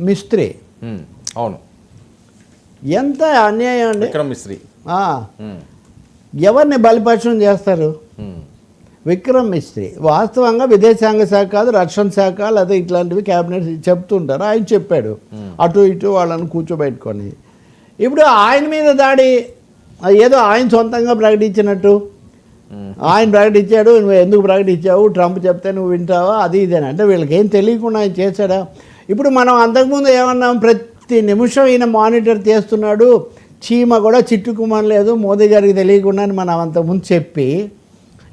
మిస్త్రీ అవును, ఎంత అన్యాయం అండి. విక్రమ్ మిస్త్రీ ఎవరిని బలిపక్షం చేస్తారు? విక్రమ్ మిస్త్రీ వాస్తవంగా విదేశాంగ శాఖ కాదు, రక్షణ శాఖ లేదా ఇట్లాంటివి క్యాబినెట్ చెప్తుంటారు. ఆయన చెప్పాడు అటు ఇటు వాళ్ళని కూర్చోబెట్టుకొని. ఇప్పుడు ఆయన మీద దాడి ఏదో ఆయన సొంతంగా ప్రకటించినట్టు ఆయన ప్రకటించాడు, నువ్వు ఎందుకు ప్రకటించావు, ట్రంప్ చెప్తే నువ్వు వింటావా, అది ఇదేనా అంటే వీళ్ళకి ఏం తెలియకుండా ఆయన చేశాడా? ఇప్పుడు మనం అంతకుముందు ఏమన్నాం, ప్రతి నిమిషం ఈయన మానిటర్ చేస్తున్నాడు, చీమ కూడా చిట్టుకుమనలేదు మోదీ గారికి తెలియకుండా అని మనం అంతకుముందు చెప్పి,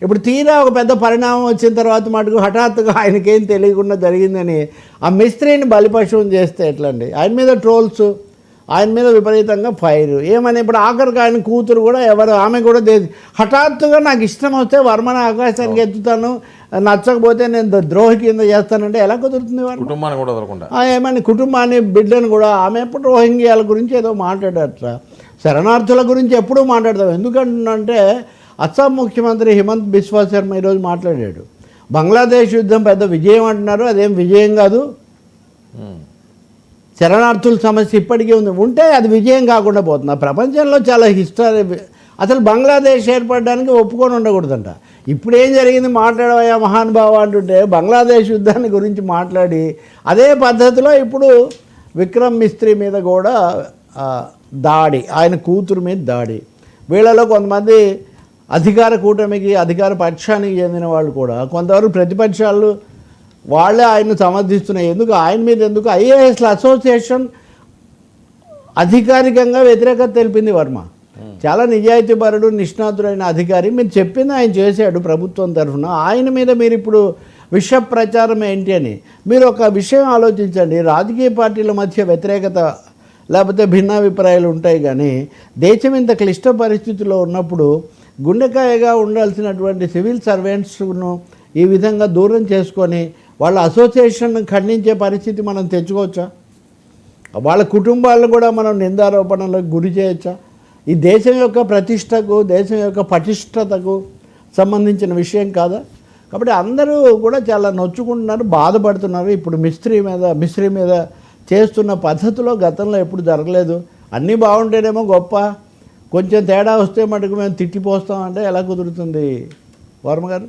ఇప్పుడు తీరా ఒక పెద్ద పరిణామం వచ్చిన తర్వాత మటుకు హఠాత్తుగా ఆయనకేం తెలియకుండా జరిగిందని ఆ మిస్త్రీని బలిపశువుని చేస్తే ఎట్లండి? ఆయన మీద ట్రోల్స్, ఆయన మీద విపరీతంగా ఫైర్ ఏమని. ఇప్పుడు ఆఖరికి ఆయన కూతురు కూడా ఆమె కూడా హఠాత్తుగా నాకు ఇష్టం వస్తే వర్మని ఆకాశానికి ఎత్తుతాను, నచ్చకపోతే నేను ద్రోహి కింద చేస్తానంటే ఎలా కుదురుతుంది? కుటుంబాన్ని కూడా వదలకుండా ఏమని కుటుంబాన్ని బిడ్డను కూడా. ఆమె ఎప్పుడు రోహింగ్యాల గురించి ఏదో మాట్లాడట, శరణార్థుల గురించి ఎప్పుడూ మాట్లాడతాం. ఎందుకంటే అస్సాం ముఖ్యమంత్రి హిమంత్ బిస్వా శర్మ ఈరోజు మాట్లాడాడు, బంగ్లాదేశ్ యుద్ధం పెద్ద విజయం అంటున్నారు, అదేం విజయం కాదు, శరణార్థుల సమస్య ఇప్పటికీ ఉంటే అది విజయం కాకుండా పోతుంది. ప్రపంచంలో చాలా హిస్టరీ, అసలు బంగ్లాదేశ్ ఏర్పడడానికి ఒప్పుకొని ఉండకూడదంట. ఇప్పుడు ఏం జరిగింది, మాట్లాడవయ్యా మహానుభావ అంటుంటే బంగ్లాదేశ్ యుద్ధాన్ని గురించి మాట్లాడి అదే పద్ధతిలో ఇప్పుడు విక్రమ్ మిస్త్రీ మీద కూడా దాడి, ఆయన కూతురు మీద దాడి. వీళ్ళలో కొంతమంది అధికార కూటమికి అధికార పక్షానికి చెందిన వాళ్ళు కూడా, కొంతవరకు ప్రతిపక్షాలు వాళ్ళే ఆయన్ను సమర్థిస్తున్నాయి. ఎందుకు ఆయన మీద ఎందుకు ఐఏఎస్ల అసోసియేషన్ అధికారికంగా వ్యతిరేకత తెలిపింది. వర్మ చాలా నిజాయితీపరుడు, నిష్ణాతుడైన అధికారి, మీరు చెప్పింది ఆయన చేశాడు ప్రభుత్వం తరఫున. ఆయన మీద మీరు ఇప్పుడు విష ప్రచారం ఏంటి అని మీరు ఒక విషయం ఆలోచించండి. రాజకీయ పార్టీల మధ్య వ్యతిరేకత లేకపోతే భిన్నాభిప్రాయాలు ఉంటాయి, కానీ దేశం ఇంత క్లిష్ట పరిస్థితుల్లో ఉన్నప్పుడు గుండెకాయగా ఉండాల్సినటువంటి సివిల్ సర్వెంట్స్ను ఈ విధంగా దూరం చేసుకొని వాళ్ళ అసోసియేషన్ ఖండించే పరిస్థితి మనం తెచ్చుకోవచ్చా? వాళ్ళ కుటుంబాలను కూడా మనం నిందారోపణలకు గురి చేయొచ్చా? ఈ దేశం యొక్క ప్రతిష్టకు, దేశం యొక్క పటిష్టతకు సంబంధించిన విషయం కాదా? కాబట్టి అందరూ కూడా చాలా నొచ్చుకుంటున్నారు, బాధపడుతున్నారు. ఇప్పుడు మిస్త్రీ మీద చేస్తున్న పద్ధతిలో గతంలో ఎప్పుడు జరగలేదు. అన్నీ బాగుంటేనేమో గొప్ప, కొంచెం తేడా వస్తే మటుకు మేము తిట్టిపోస్తామంటే ఎలా కుదురుతుంది వర్మ గారు?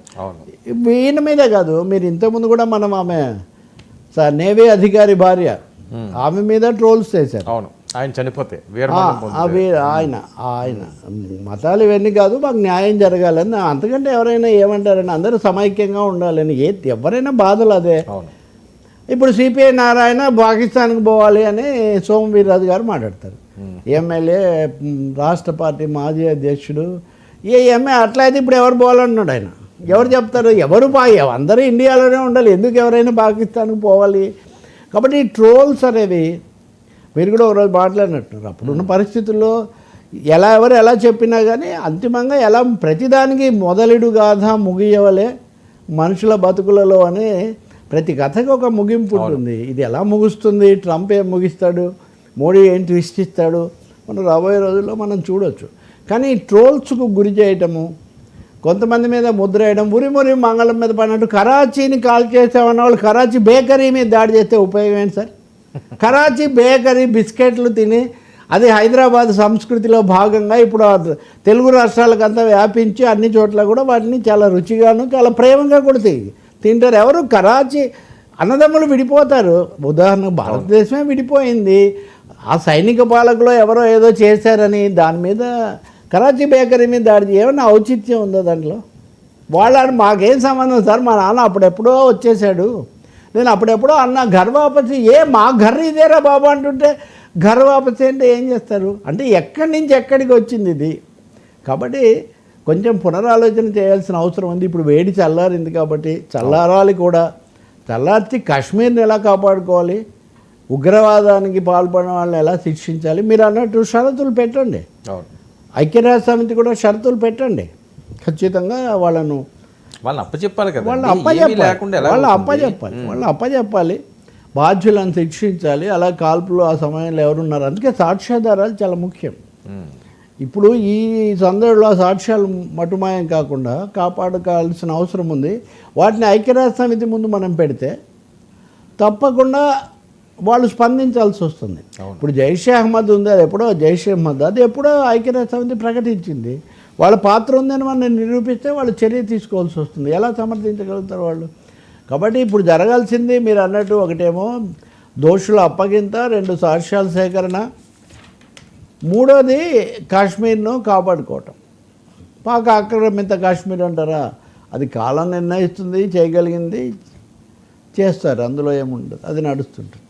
ఈయన మీదే కాదు, మీరు ఇంతకుముందు కూడా మనం ఆమె నేవీ అధికారి భార్య, ఆమె మీద ట్రోల్స్ చేశారు. ఆయన చనిపోతే ఆయన మతాలు ఇవన్నీ కాదు, మాకు న్యాయం జరగాలని, అంతకంటే ఎవరైనా ఏమంటారని, అందరూ సమైక్యంగా ఉండాలని, ఎవరైనా బాధలు అదే. ఇప్పుడు సిపిఐ నారాయణ పాకిస్తాన్కి పోవాలి అని సోము వీర్రాజు గారు మాట్లాడతారు, ఎమ్మెల్యే రాష్ట్ర పార్టీ మాజీ అధ్యక్షుడు. ఎంఏ అట్లయితే ఇప్పుడు ఎవరు పోవాలన్నాడు ఆయన, ఎవరు చెప్తారు? అందరూ ఇండియాలోనే ఉండాలి, ఎందుకు ఎవరైనా పాకిస్తాన్కి పోవాలి? కాబట్టి ఈ ట్రోల్స్ అనేవి మీరు కూడా ఒకరోజు మాట్లాడినట్టున్నారు. అప్పుడున్న పరిస్థితుల్లో ఎవరు ఎలా చెప్పినా కానీ అంతిమంగా ఎలా ప్రతిదానికి మొదలుడు గాథ ముగియవలే మనుషుల బతుకులలో అనే ప్రతి కథకు ఒక ముగింపు ఉంటుంది. ఇది ఎలా ముగుస్తుంది, ట్రంప్ ఏం ముగిస్తాడు, మోడీ ఏం ట్విస్ట్ ఇస్తాడు, మనం రాబోయే రోజుల్లో మనం చూడవచ్చు. కానీ ట్రోల్స్కు గురి చేయటము, కొంతమంది మీద ముద్ర వేయడం, ఉరిమురి మంగళం మీద పడినట్టు కరాచీని కాల్ చేసామన్న వాళ్ళు కరాచీ బేకరీ మీద దాడి చేస్తే ఉపయోగం ఏంటి సార్? కరాచీ బేకరీ బిస్కెట్లు తిని అది హైదరాబాద్ సంస్కృతిలో భాగంగా ఇప్పుడు తెలుగు రాష్ట్రాలకంతా వ్యాపించి అన్ని చోట్ల కూడా వాటిని చాలా రుచిగాను చాలా ప్రేమగా కూడా తింటారు. ఎవరు కరాచీ అన్నదమ్ములు విడిపోతారు, ఉదాహరణకు భారతదేశమే విడిపోయింది, ఆ సైనిక పాలకులో ఎవరో ఏదో చేశారని దాని మీద కరాచీ బేకరీ మీద దాడి ఏమన్నా ఔచిత్యం ఉందో దాంట్లో? వాళ్ళని మాకేం సంబంధం సార్, మా నాన్న అప్పుడెప్పుడో వచ్చేసాడు, నేను అప్పుడెప్పుడో అన్న గర్వాపసి, మా ఘర్ ఇదేరా బాబు అంటుంటే గర్వాపసి అంటే ఏం చేస్తారు? అంటే ఎక్కడి నుంచి ఎక్కడికి వచ్చింది ఇది? కాబట్టి కొంచెం పునరాలోచన చేయాల్సిన అవసరం ఉంది. ఇప్పుడు వేడి చల్లారింది కాబట్టి చల్లారాలి కూడా, చల్లార్చి కాశ్మీర్ని ఎలా కాపాడుకోవాలి, ఉగ్రవాదానికి పాల్పడిన వాళ్ళని ఎలా శిక్షించాలి, మీరు అన్నట్టు షరతులు పెట్టండి. ఐక్యరాజ్య సమితి కూడా షరతులు పెట్టండి, ఖచ్చితంగా వాళ్ళను అప్పచెప్పాలి కదా, వాళ్ళు అప్పచెప్పాలి, బాధ్యులను శిక్షించాలి. అలా కాల్పులు ఆ సమయంలో ఎవరున్నారు, అందుకే సాక్ష్యాధారాలు చాలా ముఖ్యం. ఇప్పుడు ఈ సందర్భంలో సాక్ష్యాలు మటుమాయం కాకుండా కాపాడుకోవాల్సిన అవసరం ఉంది. వాటిని ఐక్యరాజ్య సమితి ముందు మనం పెడితే తప్పకుండా వాళ్ళు స్పందించాల్సి వస్తుంది. అవును. ఇప్పుడు జైషే అహ్మద్ ఉంది, అది ఎప్పుడో జైషే అహ్మద్, అది ఎప్పుడో ఐక్యరాజ్య సమితి ప్రకటించింది. వాళ్ళ పాత్ర ఉందని మనం నిరూపిస్తే వాళ్ళు చర్య తీసుకోవాల్సి వస్తుంది. ఎలా సమర్థించగలుగుతారు వాళ్ళు? కాబట్టి ఇప్పుడు జరగాల్సింది మీరు అన్నట్టు ఒకటేమో దోషుల అప్పగింత, 2 సాక్ష్యాల సేకరణ, 3వది కాశ్మీర్ను కాపాడుకోవటం. పాక్ ఆక్రమిత కాశ్మీర్ అంటారా, అది కాలం నిర్ణయిస్తుంది, చేయగలిగింది చేస్తారు, అందులో ఏముండదు, అది నడుస్తుంటుంది.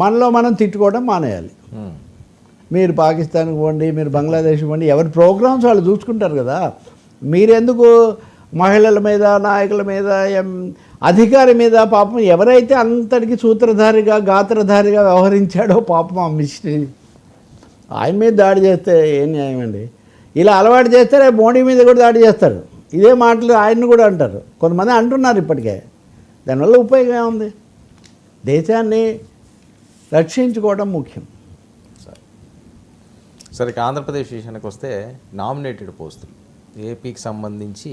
మనలో మనం తిట్టుకోవడం మానేయాలి. మీరు పాకిస్తాన్కి పోండి, మీరు బంగ్లాదేశ్ పోండి, ఎవరి ప్రోగ్రామ్స్ వాళ్ళు చూసుకుంటారు కదా. మీరెందుకు మహిళల మీద, నాయకుల మీద, అధికారి మీద, పాపం ఎవరైతే అంతటికి సూత్రధారిగా గాత్రధారిగా వ్యవహరించాడో పాపం ఆ మిస్ట్రీ, ఆయన మీద దాడి చేస్తే ఏం న్యాయం అండి? ఇలా అలవాటు చేస్తే రేపు మోడీ మీద కూడా దాడి చేస్తారు. ఇదే మాటలు ఆయన్ని కూడా అంటారు, కొంతమంది అంటున్నారు ఇప్పటికే. దానివల్ల ఉపయోగం ఏముంది? దేశాన్ని రక్షించుకోవడం ముఖ్యం. సరే, ఆంధ్రప్రదేశ్ విషయానికి వస్తే నామినేటెడ్ పోస్టులు ఏపీకి సంబంధించి